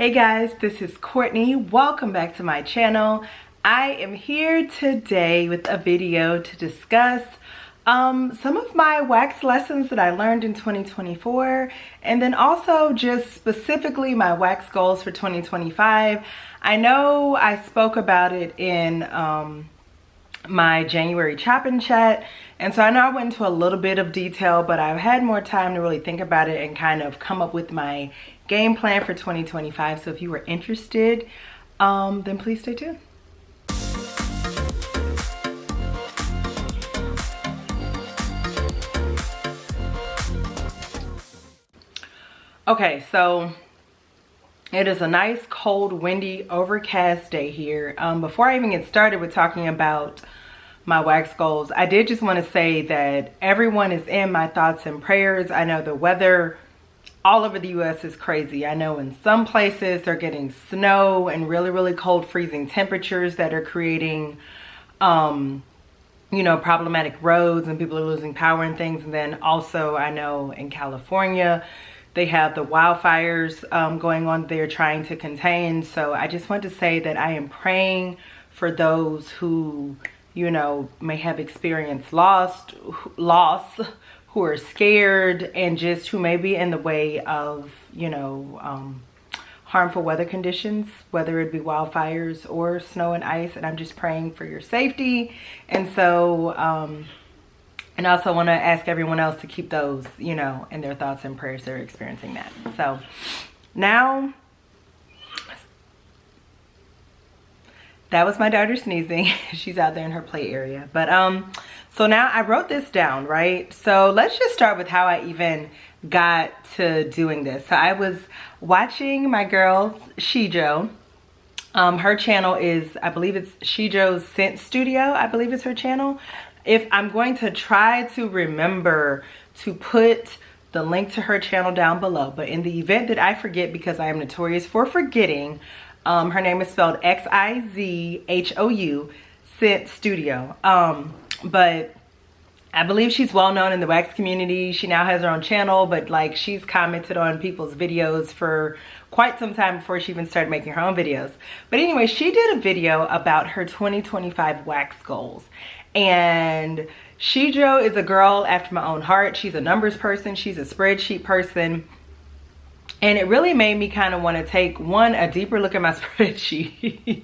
Hey guys, this is Courtney. Welcome back to my channel. I am here today with a video to discuss some of my wax lessons that I learned in 2024, and then also just specifically my wax goals for 2025. I know I spoke about it in my January chop-in chat, and so I know I went into a little bit of detail, but I've had more time to really think about it and kind of come up with my game plan for 2025. So if you were interested, then please stay tuned. Okay, so it is a nice, cold, windy, overcast day here. Before I even get started with talking about my wax goals, I did just want to say that everyone is in my thoughts and prayers. I know the weather all over the US is crazy. I know in some places they're getting snow and really cold, freezing temperatures that are creating you know, problematic roads, and people are losing power and things. And then also I know in California they have the wildfires going on they're trying to contain. So I just want to say that I am praying for those who, you know, may have experienced loss, who are scared, and just who may be in the way of, you know, harmful weather conditions, whether it be wildfires or snow and ice. And I'm just praying for your safety. And so, and I also want to ask everyone else to keep those, you know, in their thoughts and prayers that are experiencing that. So now, that was my daughter sneezing. She's out there in her play area. But so now I wrote this down, right? So let's just start with how I even got to doing this. So I was watching my girl Shijo. Her channel is, I believe it's Shijo's Scent Studio, I believe it's her channel. If I'm going to try to remember to put the link to her channel down below, but in the event that I forget, because I am notorious for forgetting, her name is spelled Xizhou, Scent Studio. But I believe she's well known in the wax community. She now has her own channel, but like she's commented on people's videos for quite some time before she even started making her own videos. But anyway, she did a video about her 2025 wax goals. And Shijo is a girl after my own heart. She's a numbers person. She's a spreadsheet person. And it really made me kind of want to take, one, a deeper look at my spreadsheet,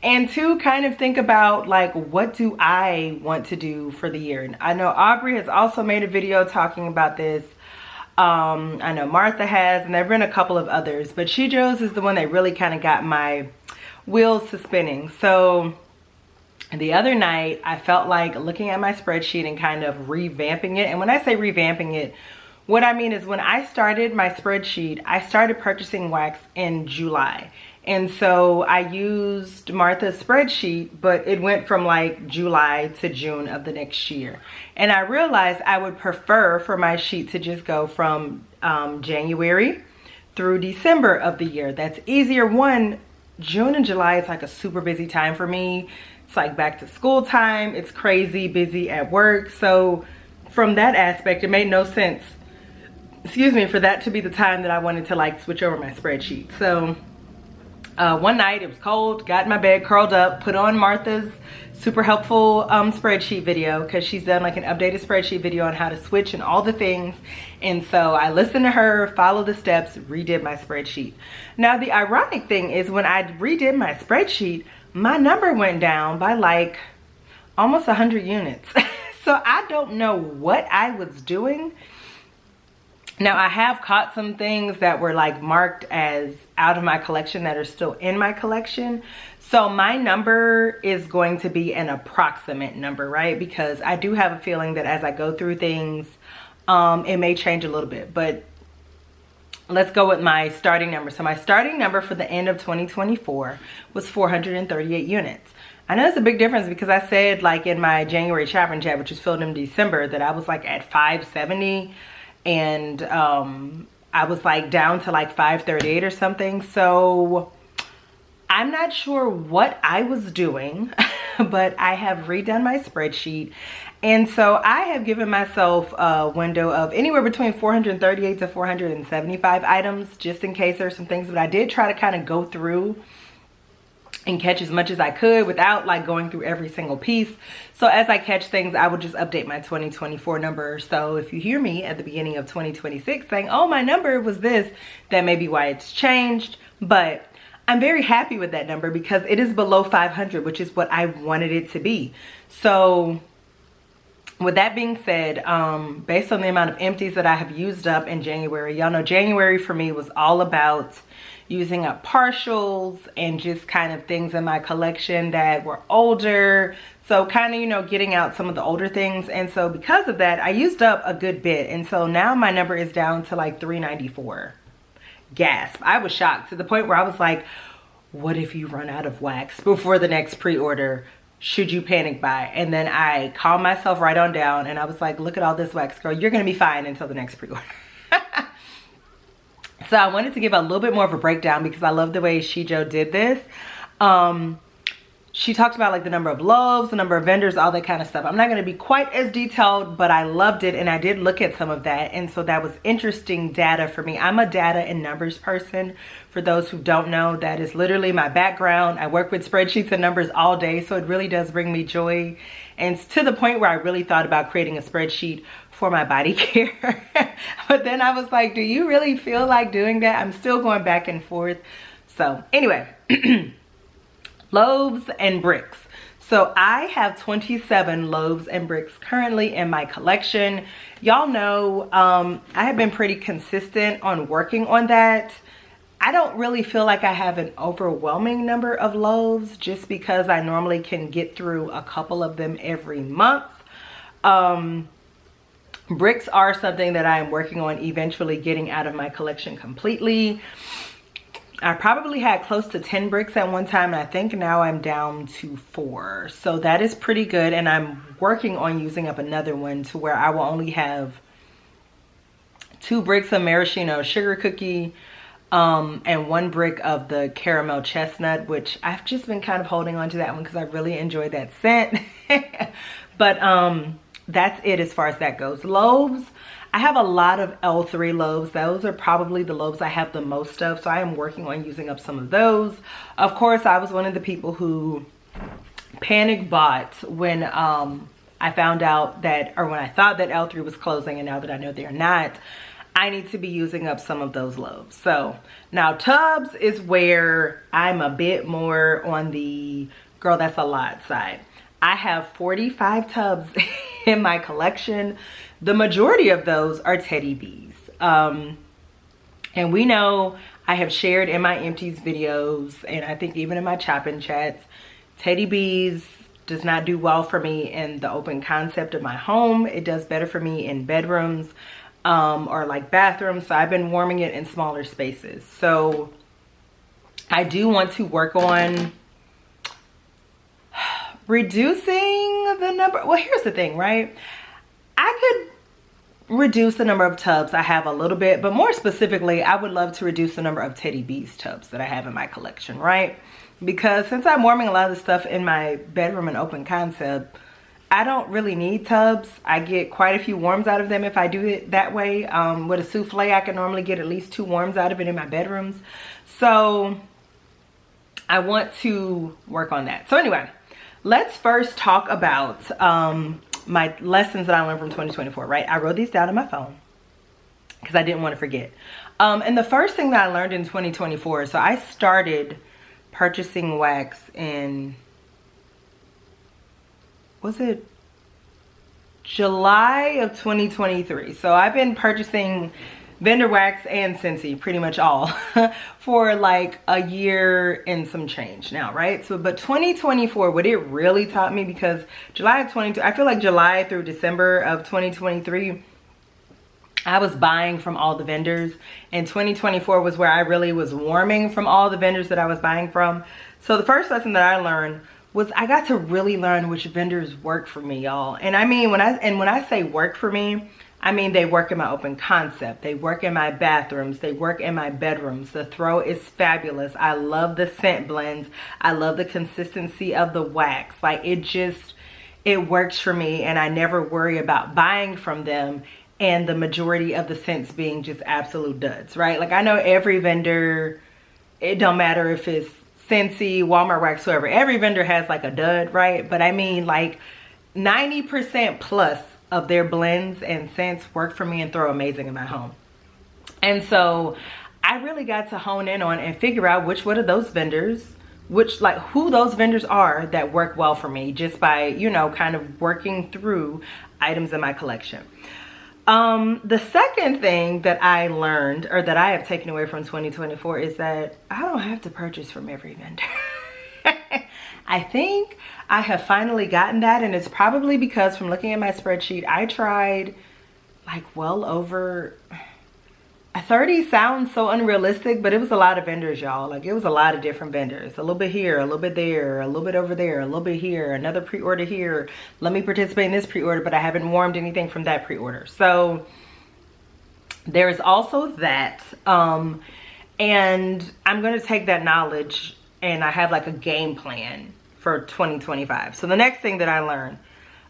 and two, kind of think about like, what do I want to do for the year? And I know Aubrey has also made a video talking about this. I know Martha has, and there have been a couple of others, but Shijo's is the one that really kind of got my wheels to spinning. So the other night I felt like looking at my spreadsheet and kind of revamping it. And when I say revamping it, what I mean is, when I started my spreadsheet, I started purchasing wax in July. And so I used Martha's spreadsheet, but it went from like July to June of the next year. And I realized I would prefer for my sheet to just go from January through December of the year. That's easier. One, June and July is like a super busy time for me. It's like back to school time. It's crazy busy at work. So from that aspect, it made no sense, excuse me, for that to be the time that I wanted to like switch over my spreadsheet. So one night it was cold, got in my bed, curled up, put on Martha's super helpful spreadsheet video, because she's done like an updated spreadsheet video on how to switch and all the things. And so I listened to her, followed the steps, redid my spreadsheet. Now the ironic thing is, when I redid my spreadsheet, my number went down by like almost 100 units. So I don't know what I was doing. Now I have caught some things that were like marked as out of my collection that are still in my collection. So my number is going to be an approximate number, right? Because I do have a feeling that as I go through things, it may change a little bit. But let's go with my starting number. So my starting number for the end of 2024 was 438 units. I know it's a big difference, because I said like in my January chop-in chat, which was filmed in December, that I was like at 570. And I was like down to like 538 or something. So I'm not sure what I was doing, but I have redone my spreadsheet. And so I have given myself a window of anywhere between 438 to 475 items, just in case there's some things. But I did try to kind of go through and catch as much as I could without like going through every single piece. So as I catch things, I would just update my 2024 number. So if you hear me at the beginning of 2026 saying, oh, my number was this, that may be why it's changed. But I'm very happy with that number because it is below 500, which is what I wanted it to be. So with that being said, based on the amount of empties that I have used up in January, y'all know January for me was all about using up partials and just kind of things in my collection that were older. So kind of, you know, getting out some of the older things. And so because of that, I used up a good bit. And so now my number is down to like 394. Gasp. I was shocked to the point where I was like, what if you run out of wax before the next pre-order? Should you panic buy? And then I calmed myself right on down and I was like, look at all this wax, girl. You're going to be fine until the next pre-order. So I wanted to give a little bit more of a breakdown because I love the way Shijo did this. She talked about like the number of loaves, the number of vendors, all that kind of stuff. I'm not going to be quite as detailed, but I loved it and I did look at some of that. And so that was interesting data for me. I'm a data and numbers person. For those who don't know, that is literally my background. I work with spreadsheets and numbers all day, so it really does bring me joy. And it's to the point where I really thought about creating a spreadsheet for my body care. But then I was like, do you really feel like doing that? I'm still going back and forth. So anyway, loaves and bricks. So I have 27 loaves and bricks currently in my collection. Y'all know I have been pretty consistent on working on that. I don't really feel like I have an overwhelming number of loaves just because I normally can get through a couple of them every month. Bricks are something that I am working on eventually getting out of my collection completely. I probably had close to 10 bricks at one time, and I think now I'm down to 4. So that is pretty good, and I'm working on using up another one to where I will only have 2 bricks of maraschino sugar cookie, and 1 brick of the caramel chestnut, which I've just been kind of holding on to that one because I really enjoy that scent. But that's it as far as that goes. Loaves, I have a lot of L3 loaves. Those are probably the loaves I have the most of, so I am working on using up some of those. Of course, I was one of the people who panic bought when I found out that, or when I thought that L3 was closing, and now that I know they're not, I need to be using up some of those loaves. So now tubs is where I'm a bit more on the girl, that's a lot side. I have 45 tubs in my collection. The majority of those are teddy bees. And we know, I have shared in my empties videos, and I think even in my chopping chats, teddy bees does not do well for me in the open concept of my home. It does better for me in bedrooms or like bathrooms. So I've been warming it in smaller spaces. So I do want to work on reducing the number. Well, here's the thing, right? I could reduce the number of tubs I have a little bit, but more specifically, I would love to reduce the number of teddy bees tubs that I have in my collection, right? Because since I'm warming a lot of the stuff in my bedroom and open concept, I don't really need tubs. I get quite a few warms out of them if I do it that way. With a souffle, I can normally get at least 2 warms out of it in my bedrooms. So I want to work on that. So anyway, let's first talk about my lessons that I learned from 2024, right? I wrote these down on my phone because I didn't want to forget. And the first thing that I learned in 2024, so I started purchasing wax in, was it July of 2023? So I've been purchasing vendor wax and Scentsy, pretty much all, for like a year and some change now, right? So, but 2024, what it really taught me, because July of 22, I feel like July through December of 2023, I was buying from all the vendors, and 2024 was where I really was warming from all the vendors that I was buying from. So the first lesson that I learned was I got to really learn which vendors work for me, y'all. And I mean, when I say work for me, I mean, they work in my open concept. They work in my bathrooms. They work in my bedrooms. The throw is fabulous. I love the scent blends. I love the consistency of the wax. Like, it works for me, and I never worry about buying from them and the majority of the scents being just absolute duds, right? Like, I know every vendor, it don't matter if it's Scentsy, Walmart Wax, whoever, every vendor has like a dud, right? But I mean, like 90% plus of their blends and scents work for me and throw amazing in my home. And so I really got to hone in on and figure out which one of those vendors, who those vendors are that work well for me, just by, you know, kind of working through items in my collection. The second thing that I learned, or that I have taken away from 2024, is that I don't have to purchase from every vendor. I think I have finally gotten that, and it's probably because from looking at my spreadsheet, I tried like well over 30. Sounds so unrealistic, but it was a lot of vendors, y'all. Like, it was a lot of different vendors. A little bit here, a little bit there, a little bit over there, a little bit here, another pre-order here. Let me participate in this pre-order, but I haven't warmed anything from that pre-order. So there's also that. And I'm going to take that knowledge, and I have like a game plan for 2025. So the next thing that I learned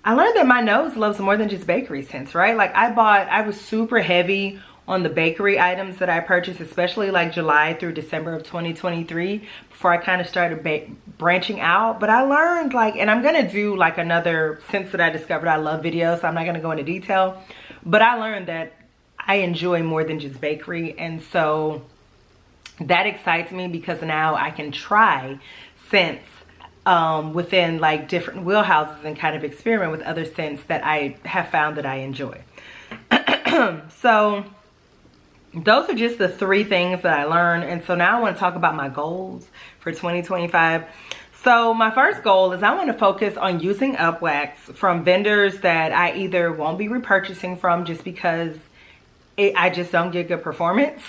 that my nose loves more than just bakery scents, right? Like, I was super heavy on the bakery items that I purchased, especially like July through December of 2023, before I kind of started branching out. But I learned, like, and I'm gonna do like another scents that I discovered I love video, so I'm not gonna go into detail, but I learned that I enjoy more than just bakery. And so that excites me, because now I can try scents within like different wheelhouses and kind of experiment with other scents that I have found that I enjoy. So those are just the 3 things that I learned. And so now I want to talk about my goals for 2025. So my first goal is I want to focus on using up wax from vendors that I either won't be repurchasing from just because I just don't get good performance,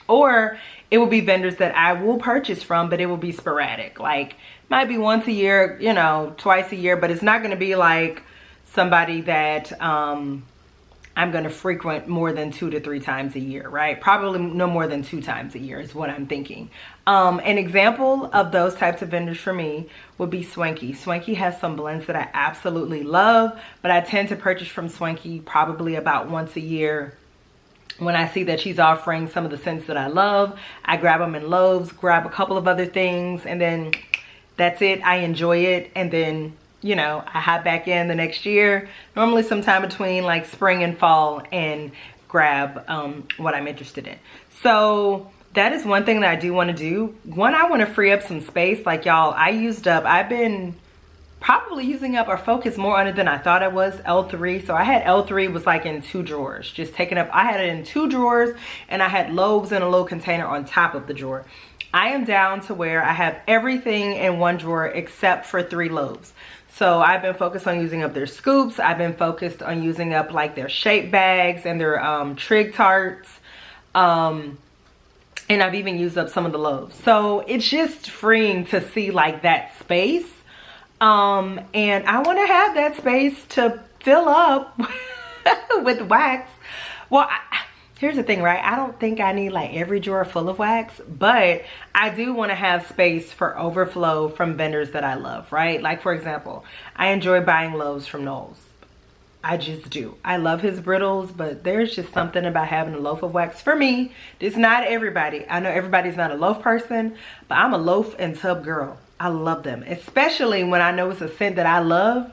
or it will be vendors that I will purchase from, but it will be sporadic. Like, might be once a year, you know, twice a year, but it's not going to be like somebody that I'm going to frequent more than 2 to 3 times a year, right? Probably no more than 2 times a year is what I'm thinking. An example of those types of vendors for me would be Swanky. Swanky has some blends that I absolutely love, but I tend to purchase from Swanky probably about once a year. When I see that she's offering some of the scents that I love, I grab them in loaves, grab a couple of other things, and then that's it. I enjoy it, and then, you know, I hop back in the next year, normally sometime between like spring and fall, and grab what I'm interested in. So that is one thing that I do want to do. One, I want to free up some space. Like, y'all, I've been probably using up or focused more on it than I thought I was, L3. So I had L3 was like in 2 drawers, just taking up, I had it in 2 drawers, and I had loaves in a little container on top of the drawer. I am down to where I have everything in 1 drawer except for 3 loaves. So I've been focused on using up their scoops. I've been focused on using up like their shape bags and their trig tarts. And I've even used up some of the loaves. So it's just freeing to see like that space. And I want to have that space to fill up with wax. Well, here's the thing, right? I don't think I need like every drawer full of wax, but I do want to have space for overflow from vendors that I love, right? Like, for example, I enjoy buying loaves from Knowles. I just do. I love his brittles, but there's just something about having a loaf of wax for me. It's not everybody. I know everybody's not a loaf person, but I'm a loaf and tub girl. I love them, especially when I know it's a scent that I love,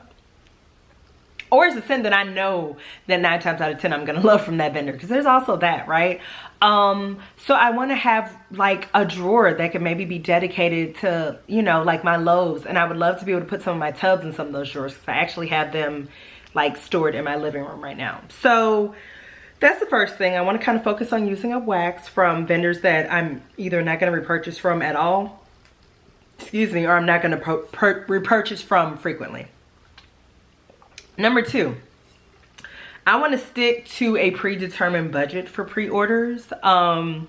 or it's a scent that I know that 9 times out of 10 I'm gonna love from that vendor, because there's also that, right? So I want to have like a drawer that can maybe be dedicated to, you know, like my loaves, and I would love to be able to put some of my tubs in some of those drawers, because I actually have them like stored in my living room right now. So that's the first thing. I want to kind of focus on using up wax from vendors that I'm either not going to repurchase from at all, or I'm not going to repurchase from frequently. Number 2, I want to stick to a predetermined budget for pre-orders. And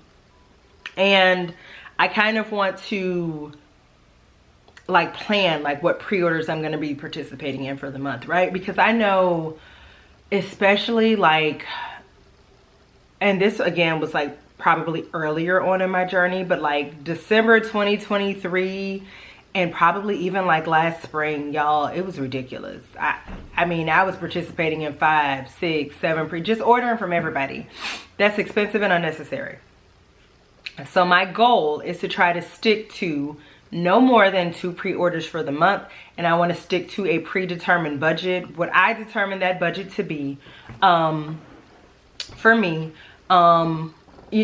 I kind of want to like plan like what pre-orders I'm going to be participating in for the month, right? Because I know especially like, and this again was like probably earlier on in my journey, but like December 2023 and probably even like last spring, y'all, it was ridiculous. I mean, I was participating in 5, 6, 7 just ordering from everybody. That's expensive and unnecessary. So my goal is to try to stick to no more than 2 pre-orders for the month, and I want to stick to a predetermined budget. What I determine that budget to be, for me,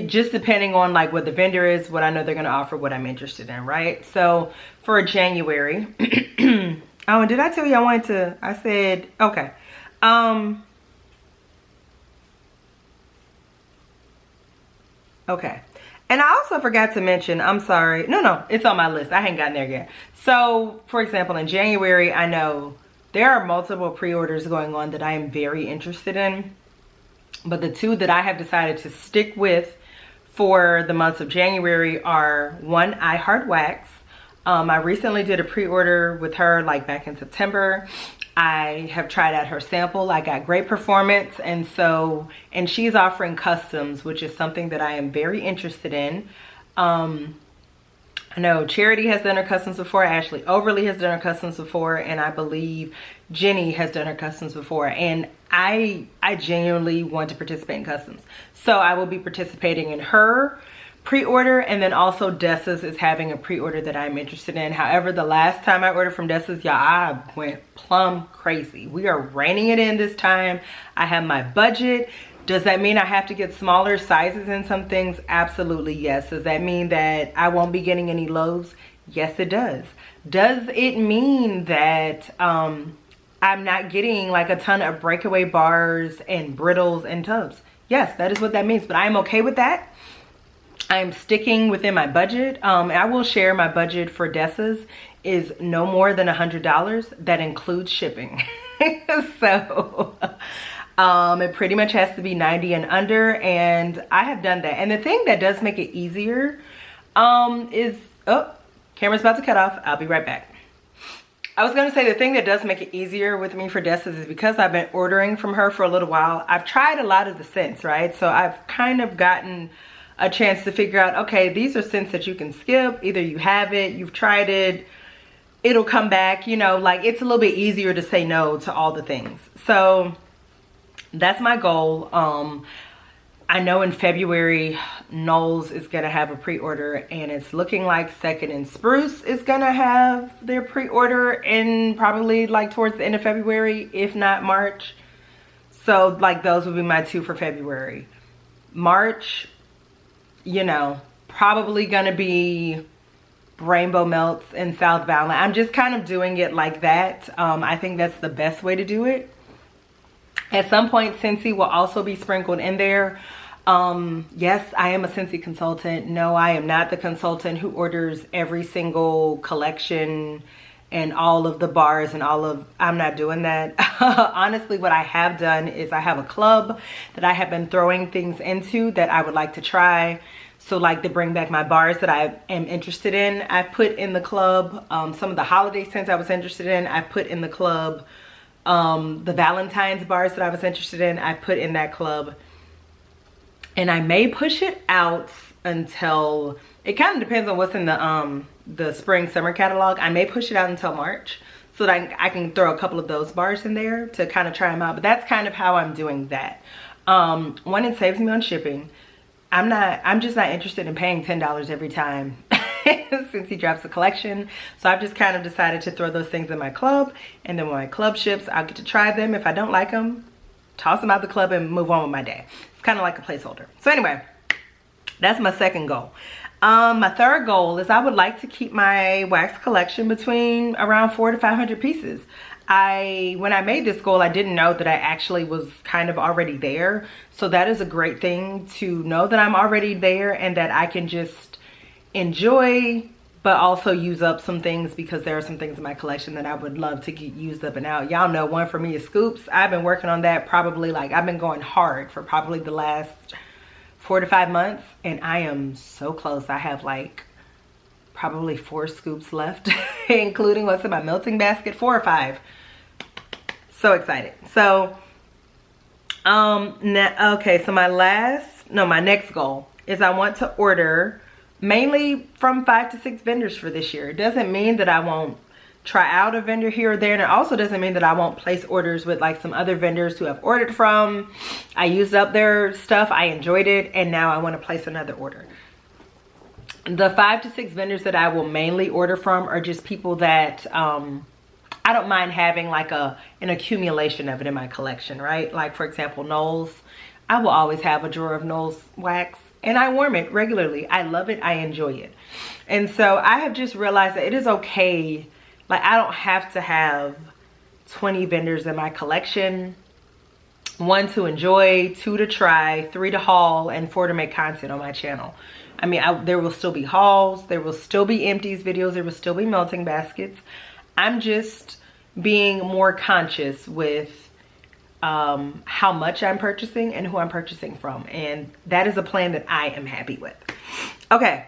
just depending on like what the vendor is, what I know they're going to offer, what I'm interested in, right? So for January, oh, and did I tell you I wanted to, I said, okay. Okay. And I also forgot to mention, I'm sorry. No, it's on my list. I hadn't gotten there yet. So for example, in January, I know there are multiple pre-orders going on that I am very interested in. But the 2 that I have decided to stick with for the months of January are, one, I Heart Wax. I recently did a pre-order with her like back in September. I have tried out her sample. I got great performance, and she's offering customs, which is something that I am very interested in. I know Charity has done her customs before, Ashley Overly has done her customs before, and I believe Jenny has done her customs before, and I genuinely want to participate in customs. So I will be participating in her pre-order, and then also Dessa's is having a pre-order that I'm interested in. However, the last time I ordered from Dessa's, y'all, I went plumb crazy. We are reining it in this time. I have my budget. Does that mean I have to get smaller sizes in some things? Absolutely, yes. Does that mean that I won't be getting any loaves? Yes, it does. Does it mean that I'm not getting like a ton of breakaway bars and brittles and tubs? Yes, that is what that means, but I am okay with that. I'm sticking within my budget. I will share my budget for Dessa's is no more than $100. That includes shipping. So it pretty much has to be 90 and under, and I have done that. And the thing that does make it easier is, oh, camera's about to cut off. I'll be right back. I was going to say the thing that does make it easier with me for Dessa's is because I've been ordering from her for a little while. I've tried a lot of the scents, right? So I've kind of gotten a chance to figure out, okay, these are scents that you can skip. Either you have it, you've tried it, it'll come back, you know, like it's a little bit easier to say no to all the things. So that's my goal. I know in February, Knowles is gonna have a pre-order, and it's looking like Second and Spruce is gonna have their pre-order in probably like towards the end of February, if not March. So like those would be my 2 for February. March, you know, probably gonna be Rainbow Melts in South Valley. I'm just kind of doing it like that. I think that's the best way to do it. At some point, Scentsy will also be sprinkled in there. Yes, I am a Scentsy consultant. No, I am not the consultant who orders every single collection and all of the bars and I'm not doing that. Honestly, what I have done is I have a club that I have been throwing things into that I would like to try. So like to bring back my bars that I am interested in, I put in the club. Some of the holiday scents I was interested in, I put in the club. The Valentine's bars that I was interested in, I put in that club. And I may push it out until, it kind of depends on what's in the spring summer catalog. I may push it out until March so that I can throw a couple of those bars in there to kind of try them out. But that's kind of how I'm doing that. One, it saves me on shipping. I'm just not interested in paying $10 every time since he drops a collection. So I've just kind of decided to throw those things in my club, and then when my club ships, I'll get to try them. If I don't like them, toss them out the club and move on with my day. It's kind of like a placeholder. So anyway, that's my second goal. My third goal is I would like to keep my wax collection between around 400 to 500 pieces. When I made this goal, I didn't know that I actually was kind of already there. So that is a great thing to know, that I'm already there and that I can just enjoy, but also use up some things, because there are some things in my collection that I would love to get used up and out. Y'all know one for me is scoops. I've been working on that probably, like, I've been going hard for probably the last 4 to 5 months, and I am so close. I have like probably 4 scoops left, including what's in my melting basket, 4 or 5. So excited. So Okay, so my next goal is I want to order mainly from 5 to 6 vendors for this year. It doesn't mean that I won't try out a vendor here or there, and it also doesn't mean that I won't place orders with like some other vendors who have ordered from. I used up their stuff, I enjoyed it, and now I want to place another order. The 5 to 6 vendors that I will mainly order from are just people that I don't mind having like an accumulation of it in my collection, right? Like for example, Knowles. I will always have a drawer of Knowles wax, and I warm it regularly. I love it, I enjoy it. And so I have just realized that it is okay. Like I don't have to have 20 vendors in my collection. 1 to enjoy, 2 to try, 3 to haul, and 4 to make content on my channel. I mean, there will still be hauls, there will still be empties videos, there will still be melting baskets. I'm just being more conscious with how much I'm purchasing and who I'm purchasing from. And that is a plan that I am happy with. Okay.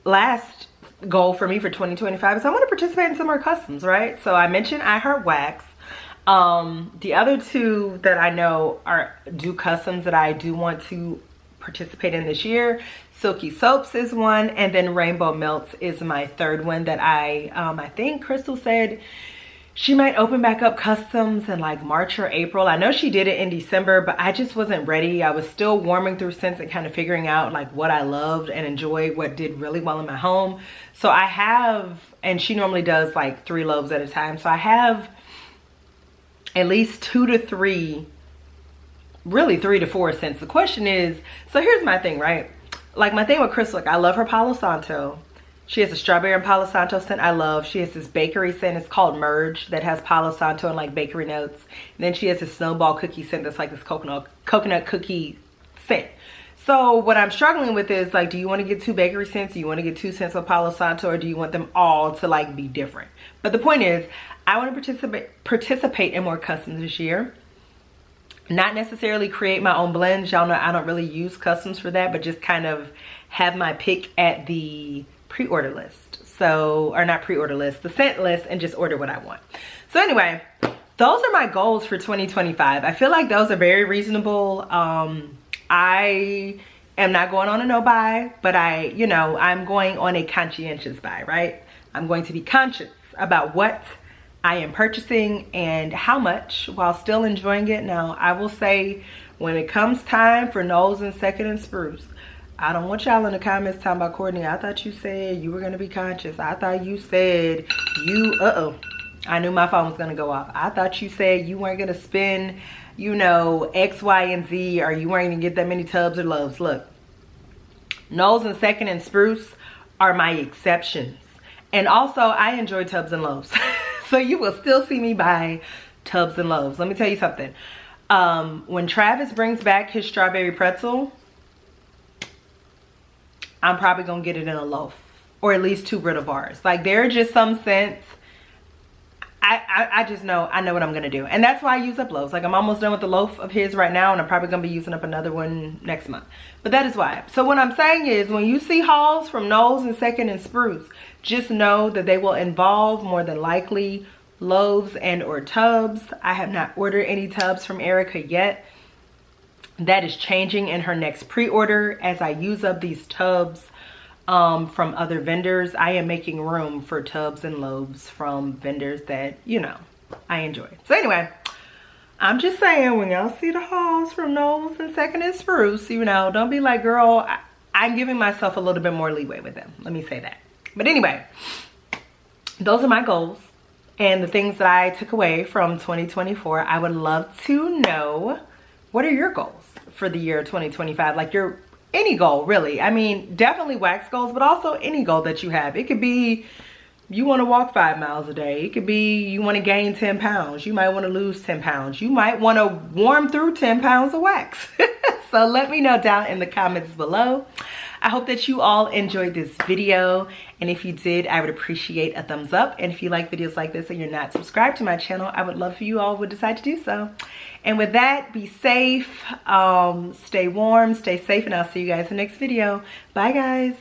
Last goal for me for 2025 is I want to participate in some more customs, right? So I mentioned I Heart Wax. The other 2 that I know do customs that I do want to participate in this year. Silky Soaps is one, and then Rainbow Melts is my 3rd one that I think Crystal said she might open back up customs in like March or April. I know she did it in December, but I just wasn't ready. I was still warming through scents and kind of figuring out like what I loved and enjoyed, what did really well in my home. So I have, and she normally does like 3 loaves at a time. So I have at least 2 to 3, really 3 to 4 scents. The question is, so here's my thing, right? Like my thing with Crystal, like I love her Palo Santo. She has a strawberry and Palo Santo scent I love. She has this bakery scent, it's called Merge, that has Palo Santo and like bakery notes. And then she has this snowball cookie scent that's like this coconut cookie scent. So what I'm struggling with is like, do you want to get 2 bakery scents? Do you want to get 2 scents of Palo Santo, or do you want them all to like be different? But the point is, I want to participate in more customs this year. Not necessarily create my own blends. Y'all know I don't really use customs for that, but just kind of have my pick at the pre-order list. So, or not pre-order list, the scent list, and just order what I want. So anyway, those are my goals for 2025. I feel like those are very reasonable. I am not going on a no buy, but I'm going on a conscientious buy, right? I'm going to be conscious about what I am purchasing and how much, while still enjoying it. Now, I will say, when it comes time for Knowles and Second and Spruce, I don't want y'all in the comments talking about, Courtney, I thought you said you were going to be conscious. I thought you said you, I knew my phone was going to go off. I thought you said you weren't going to spend, X, Y, and Z, or you weren't going to get that many tubs or loaves. Look, Knowles and Second and Spruce are my exceptions. And also, I enjoy tubs and loaves. So you will still see me buy tubs and loaves. Let me tell you something. When Travis brings back his strawberry pretzel, I'm probably gonna get it in a loaf, or at least 2 brittle bars. Like, there are just some scents. I just know, I know what I'm gonna do. And that's why I use up loaves. Like, I'm almost done with the loaf of his right now, and I'm probably gonna be using up another one next month. But that is why. So what I'm saying is, when you see hauls from Knowles and Second and Spruce, just know that they will involve more than likely loaves and or tubs. I have not ordered any tubs from Erica yet. That is changing in her next pre-order as I use up these tubs from other vendors. I am making room for tubs and loaves from vendors that, I enjoy. So anyway, I'm just saying, when y'all see the hauls from Knowles and Second and Spruce, don't be like, girl, I'm giving myself a little bit more leeway with them. Let me say that. But anyway, those are my goals and the things that I took away from 2024. I would love to know, what are your goals for the year 2025? Like, any goal, really. I mean, definitely wax goals, but also any goal that you have. It could be you want to walk 5 miles a day. It could be you want to gain 10 pounds. You might want to lose 10 pounds. You might want to warm through 10 pounds of wax. So let me know down in the comments below. I hope that you all enjoyed this video, and if you did, I would appreciate a thumbs up. And if you like videos like this and you're not subscribed to my channel, I would love for you all would decide to do so. And with that, be safe, stay warm, stay safe, and I'll see you guys in the next video. Bye guys.